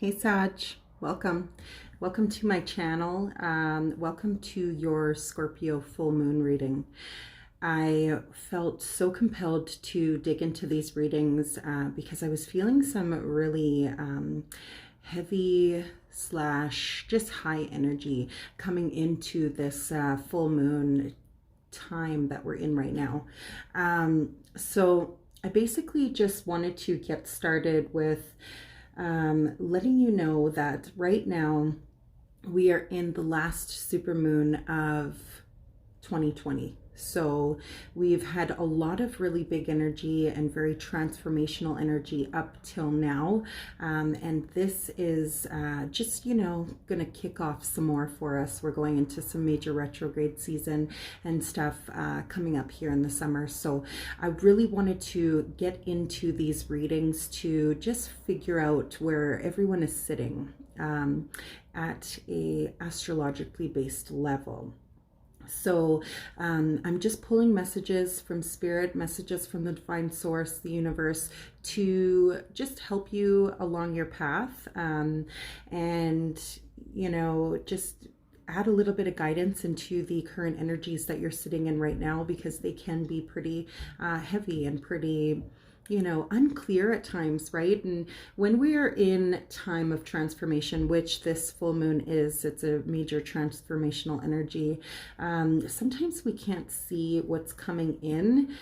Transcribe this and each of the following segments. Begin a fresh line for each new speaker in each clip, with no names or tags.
Hey Sag, welcome. Welcome to my channel. Welcome to your Scorpio full moon reading. I felt so compelled to dig into these readings because I was feeling some really heavy slash just high energy coming into this full moon time that we're in right now. So I basically just wanted to get started with letting you know that right now we are in the last supermoon of 2020. So we've had a lot of really big energy and very transformational energy up till now. And this is just, going to kick off some more for us. We're going into some major retrograde season and stuff coming up here in the summer. So I really wanted to get into these readings to just figure out where everyone is sitting at a astrologically based level. So I'm just pulling messages from spirit, messages from the divine source, the universe, to just help you along your path and, just add a little bit of guidance into the current energies that you're sitting in right now, because they can be pretty heavy and pretty unclear at times, right? And when we are in time of transformation, which this full moon is, it's a major transformational energy. Sometimes we can't see what's coming in,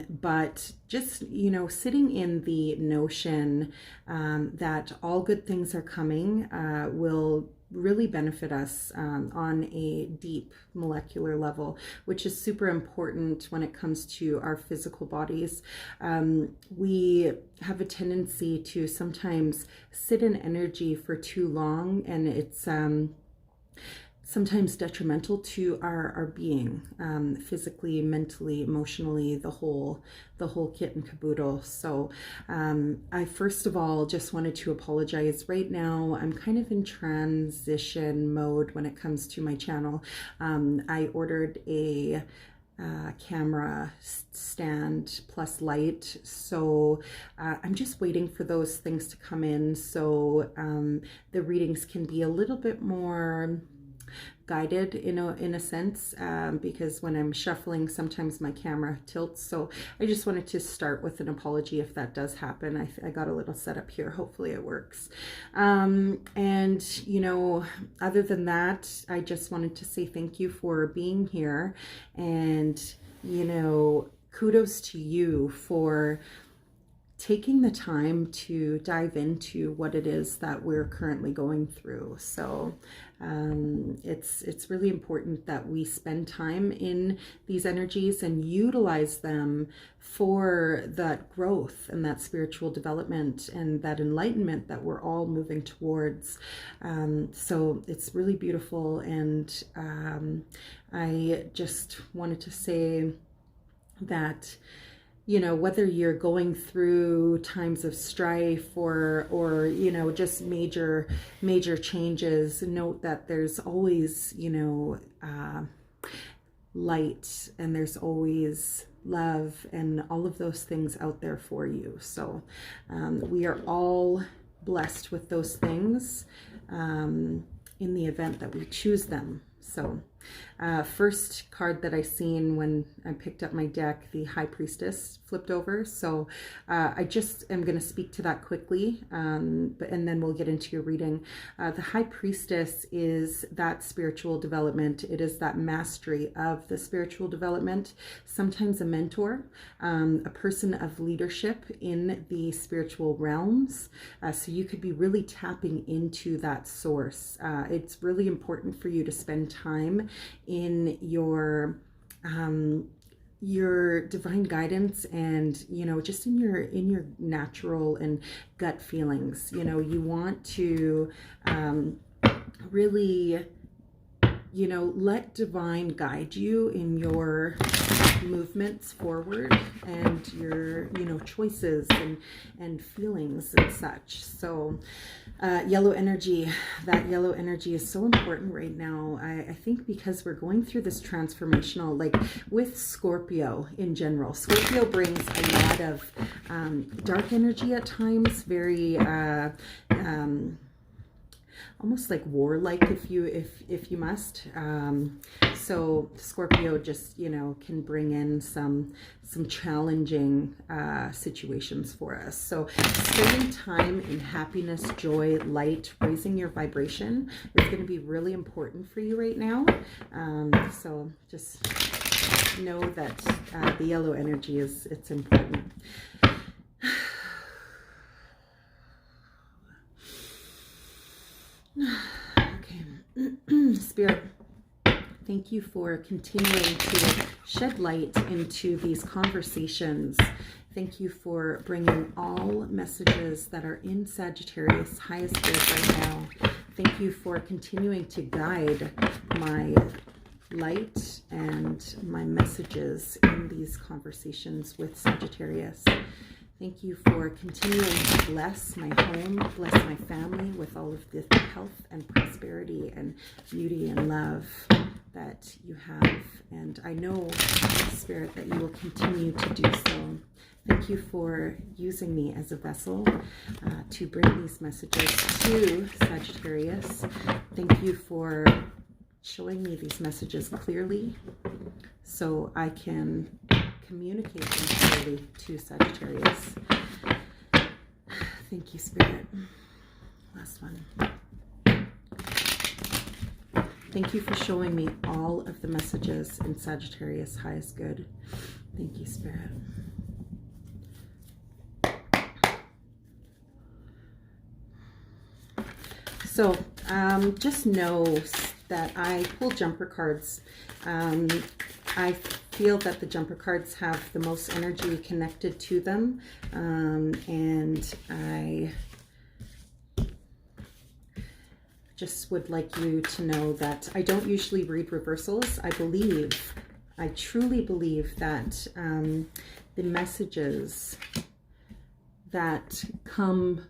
but just, sitting in the notion that all good things are coming will really benefit us on a deep molecular level, which is super important when it comes to our physical bodies. We have a tendency to sometimes sit in energy for too long, and it's sometimes detrimental to our being, physically, mentally, emotionally, the whole kit and caboodle. So I first of all just wanted to apologize. Right now I'm kind of in transition mode when it comes to my channel. I ordered a camera stand plus light, so I'm just waiting for those things to come in, so the readings can be a little bit more guided in a sense, because when I'm shuffling sometimes my camera tilts. So I just wanted to start with an apology if that does happen. I got a little setup here, hopefully it works. And other than that, I just wanted to say thank you for being here, and kudos to you for taking the time to dive into what it is that we're currently going through. So it's really important that we spend time in these energies and utilize them for that growth and that spiritual development and that enlightenment that we're all moving towards. So it's really beautiful, and I just wanted to say that whether you're going through times of strife or just major changes, note that there's always, light, and there's always love and all of those things out there for you. So we are all blessed with those things in the event that we choose them. So first card that I seen when I picked up my deck, the High Priestess flipped over. So I just am going to speak to that quickly, and then we'll get into your reading. The High Priestess is that spiritual development. It is that mastery of the spiritual development, sometimes a mentor, a person of leadership in the spiritual realms. So you could be really tapping into that source. It's really important for you to spend time in your divine guidance, and just in your natural and gut feelings. You want to really let divine guide you in your movements forward and your, choices and feelings and such. So yellow energy, that yellow energy is so important right now. I think because we're going through this transformational, like with Scorpio in general. Scorpio brings a lot of dark energy at times, very almost like warlike, if you must. So Scorpio just can bring in some challenging situations for us. So spending time in happiness, joy, light, raising your vibration is going to be really important for you right now. So just know that the yellow energy it's important. Okay, Spirit, thank you for continuing to shed light into these conversations. Thank you for bringing all messages that are in Sagittarius highest good right now. Thank you for continuing to guide my light and my messages in these conversations with Sagittarius. Thank you for continuing to bless my home, bless my family with all of the health and prosperity and beauty and love that you have. And I know, Spirit, that you will continue to do so. Thank you for using me as a vessel to bring these messages to Sagittarius. Thank you for showing me these messages clearly so I can communicate them clearly to Sagittarius. Thank you, Spirit. Last one. Thank you for showing me all of the messages in Sagittarius highest good. Thank you, Spirit. So just know that I pull jumper cards. I feel that the jumper cards have the most energy connected to them, and I just would like you to know that I don't usually read reversals. I truly believe that the messages that come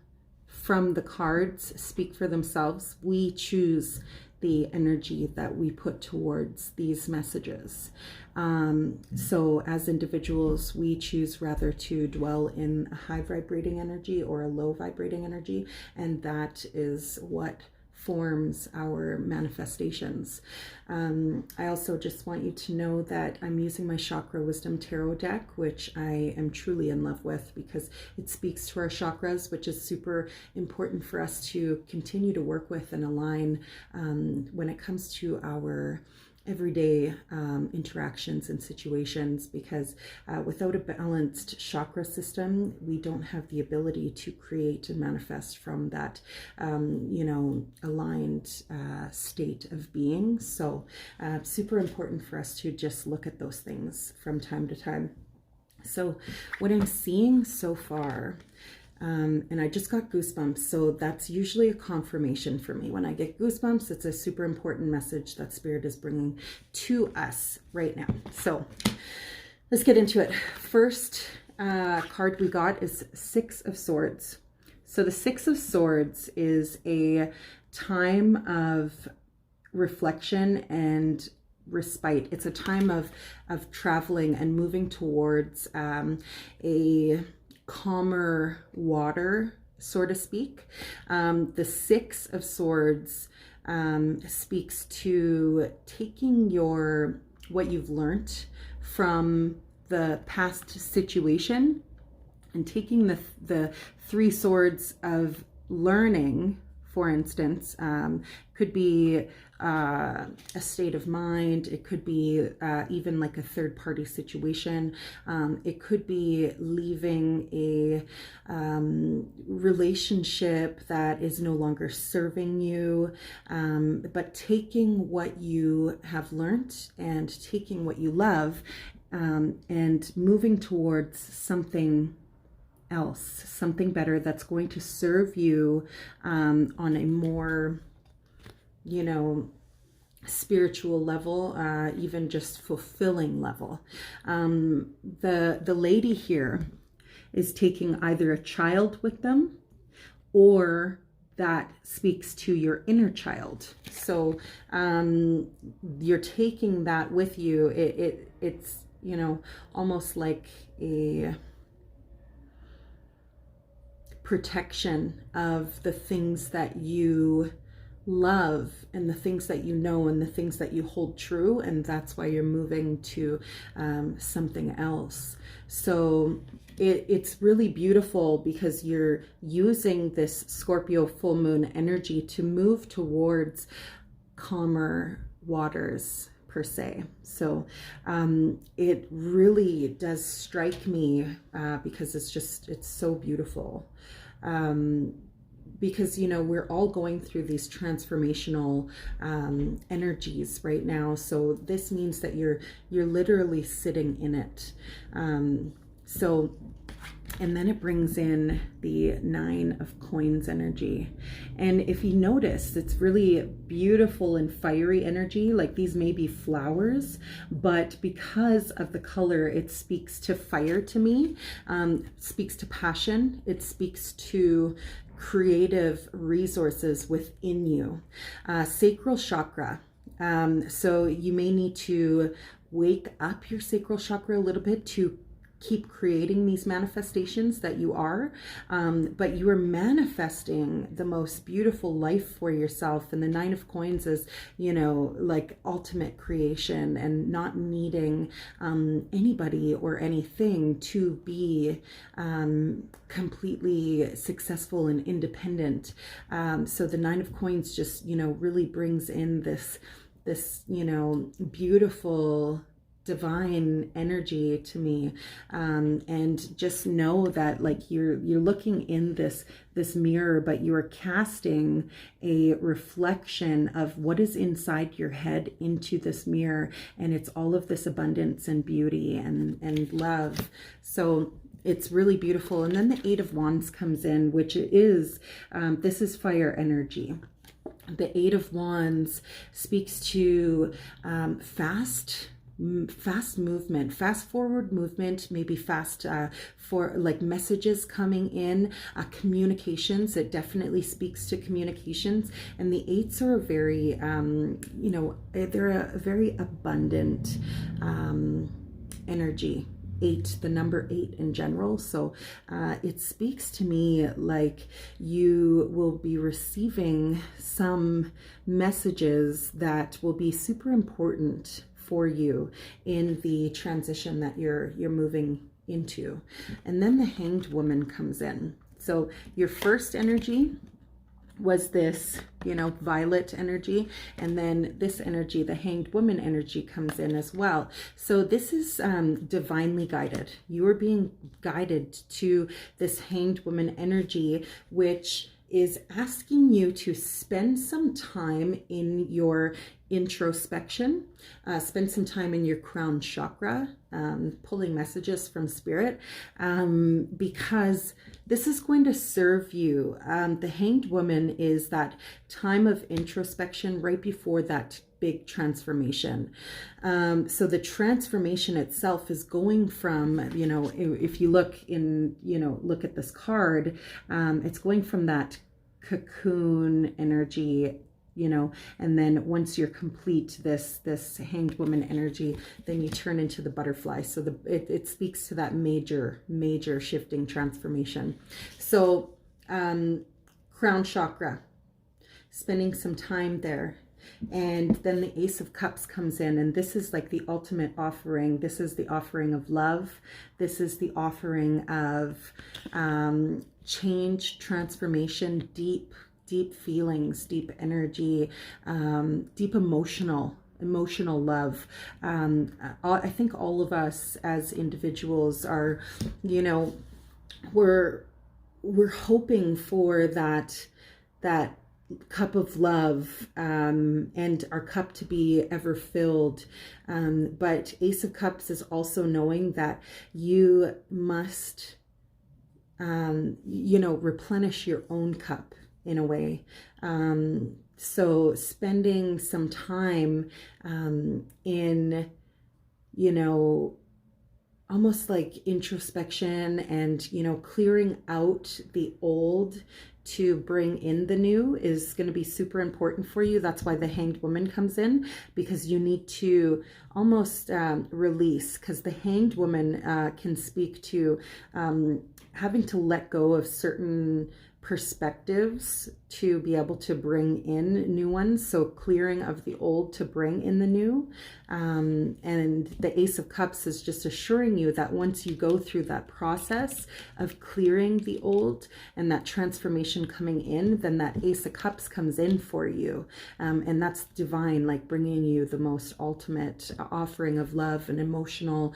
from the cards speak for themselves. We choose the energy that we put towards these messages. So as individuals, we choose rather to dwell in a high vibrating energy or a low vibrating energy, and that is what forms our manifestations. I also just want you to know that I'm using my Chakra Wisdom Tarot deck, which I am truly in love with because it speaks to our chakras, which is super important for us to continue to work with and align when it comes to our everyday interactions and situations, because without a balanced chakra system, we don't have the ability to create and manifest from that, aligned state of being. So super important for us to just look at those things from time to time. So what I'm seeing so far, and I just got goosebumps, so that's usually a confirmation for me. When I get goosebumps, it's a super important message that Spirit is bringing to us right now. So let's get into it. First card we got is Six of Swords. So the Six of Swords is a time of reflection and respite. It's a time of traveling and moving towards a calmer water, so to speak. The Six of Swords speaks to taking what you've learned from the past situation and taking the Three Swords of learning, for instance, could be a state of mind. It could be even like a third-party situation. It could be leaving a relationship that is no longer serving you, but taking what you have learned and taking what you love and moving towards something else, something better that's going to serve you on a more, spiritual level, even just fulfilling level. The lady here is taking either a child with them, or that speaks to your inner child. So you're taking that with you. It's, you know, almost like a protection of the things that you love and the things that you know and the things that you hold true, and that's why you're moving to something else. So it's really beautiful because you're using this Scorpio full moon energy to move towards calmer waters per se. So it really does strike me because it's so beautiful. Because, you know, we're all going through these transformational energies right now. So this means that you're literally sitting in it. So, and then it brings in the 9 of Coins energy. And if you notice, it's really beautiful and fiery energy. Like these may be flowers, but because of the color, it speaks to fire to me, speaks to passion. It speaks to creative resources within you. Sacral chakra. So you may need to wake up your sacral chakra a little bit to keep creating these manifestations that you are, but you are manifesting the most beautiful life for yourself. And the 9 of Coins is, you know, like ultimate creation and not needing anybody or anything to be completely successful and independent. So the 9 of Coins just, you know, really brings in this, you know, beautiful divine energy to me, and just know that like you're looking in this mirror, but you are casting a reflection of what is inside your head into this mirror, and it's all of this abundance and beauty and love. So it's really beautiful. And then the 8 of Wands comes in, which is this is fire energy. The 8 of Wands speaks to fast movement, fast forward movement, maybe fast for like messages coming in, communications. It definitely speaks to communications. And the 8s are a very, you know, they're a very abundant energy. 8, the number 8 in general. So it speaks to me like you will be receiving some messages that will be super important for you in the transition that you're moving into. And then the Hanged Woman comes in. So your first energy was this, you know, violet energy, and then this energy, the Hanged Woman energy, comes in as well. So this is divinely guided. You are being guided to this Hanged Woman energy, which is asking you to spend some time in your introspection, spend some time in your crown chakra, pulling messages from spirit, because this is going to serve you. The Hanged Woman is that time of introspection right before that big transformation. So the transformation itself is going from, you know, if you look in, you know, look at this card, it's going from that cocoon energy, you know, and then once you're complete this Hanged Woman energy, then you turn into the butterfly. So it speaks to that major shifting transformation. So crown chakra, spending some time there. And then the Ace of Cups comes in, and this is like the ultimate offering. This is the offering of love. This is the offering of change, transformation, deep feelings, deep energy, deep emotional love. I think all of us as individuals are, you know, we're hoping for that cup of love, and our cup to be ever filled. But Ace of Cups is also knowing that you must, you know, replenish your own cup in a way. So spending some time in, you know, almost like introspection and, you know, clearing out the old to bring in the new is going to be super important for you. That's why the Hanged Woman comes in, because you need to almost release, because the Hanged Woman can speak to having to let go of certain perspectives to be able to bring in new ones. So clearing of the old to bring in the new. And the Ace of Cups is just assuring you that once you go through that process of clearing the old and that transformation coming in, then that Ace of Cups comes in for you. And that's divine, like bringing you the most ultimate offering of love and emotional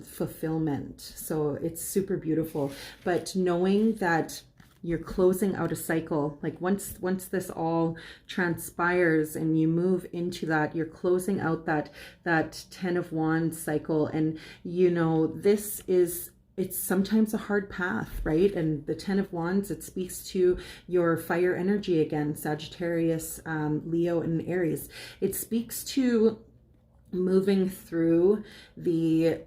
fulfillment. So it's super beautiful. But knowing that you're closing out a cycle, like once this all transpires and you move into that, you're closing out that 10 of Wands cycle. And you know, it's sometimes a hard path, right? And the 10 of Wands, it speaks to your fire energy again, Sagittarius, Leo, and Aries. It speaks to moving through the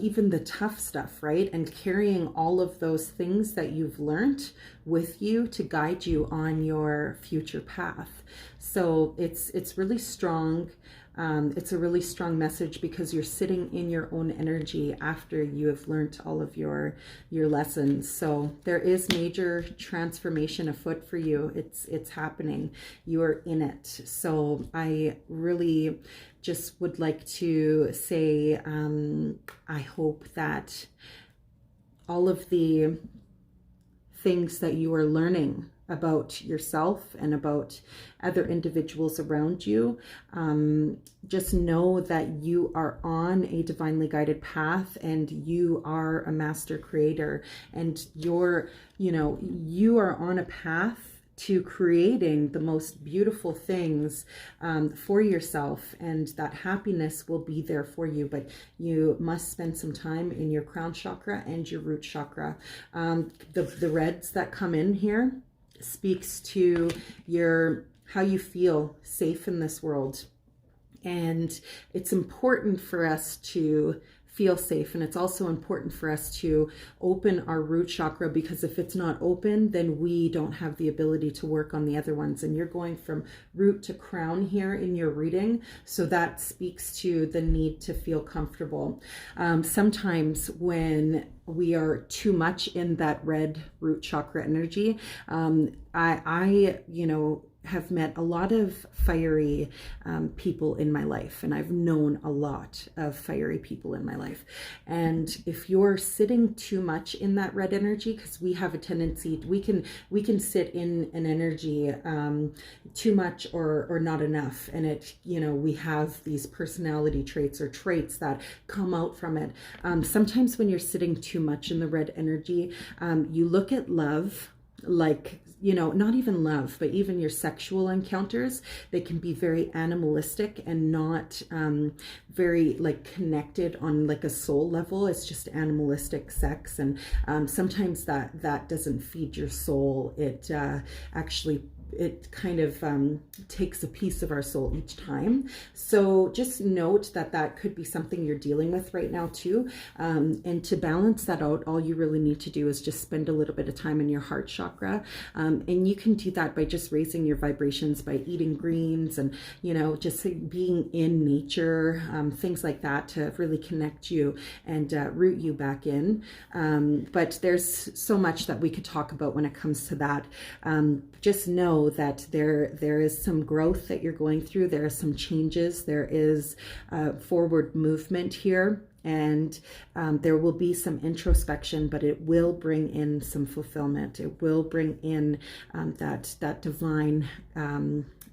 even the tough stuff, right? And carrying all of those things that you've learned with you to guide you on your future path. So it's really strong. It's a really strong message because you're sitting in your own energy after you have learned all of your lessons. So there is major transformation afoot for you. It's happening. You are in it. So I really just would like to say, I hope that all of the things that you are learning about yourself and about other individuals around you, just know that you are on a divinely guided path and you are a master creator, and you are on a path to creating the most beautiful things for yourself, and that happiness will be there for you. But you must spend some time in your crown chakra and your root chakra. The reds that come in here speaks to how you feel safe in this world. And it's important for us to feel safe. And it's also important for us to open our root chakra, because if it's not open, then we don't have the ability to work on the other ones. And you're going from root to crown here in your reading. So that speaks to the need to feel comfortable. Sometimes when we are too much in that red root chakra energy, I have met a lot of fiery people in my life, and I've known a lot of fiery people in my life. And if you're sitting too much in that red energy, because we have a tendency, we can sit in an energy too much or not enough, and we have these personality traits or traits that come out from it. Sometimes when you're sitting too much in the red energy, you look at love like, not even love, but even your sexual encounters, they can be very animalistic and not very like connected on like a soul level. It's just animalistic sex, and sometimes that doesn't feed your soul. It it kind of takes a piece of our soul each time. So just note that could be something you're dealing with right now too. And to balance that out, all you really need to do is just spend a little bit of time in your heart chakra. And you can do that by just raising your vibrations, by eating greens and, just being in nature, things like that to really connect you and root you back in. But there's so much that we could talk about when it comes to that. Just know that there is some growth that you're going through. There are some changes. There is forward movement here, and there will be some introspection, but it will bring in some fulfillment. It will bring in that divine,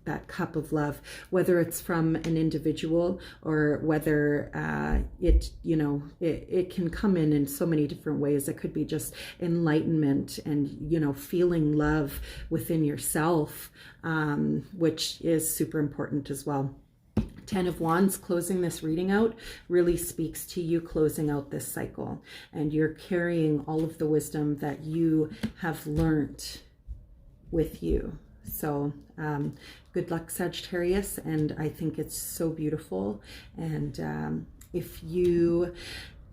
that cup of love, whether it's from an individual or whether it can come in so many different ways. It could be just enlightenment and, feeling love within yourself, which is super important as well. 10 of Wands closing this reading out really speaks to you closing out this cycle, and you're carrying all of the wisdom that you have learned with you. So good luck, Sagittarius, and I think it's so beautiful. And if you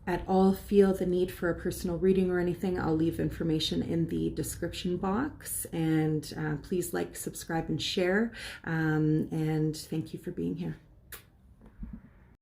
at all feel the need for a personal reading or anything, I'll leave information in the description box. And please like, subscribe, and share. And thank you for being here.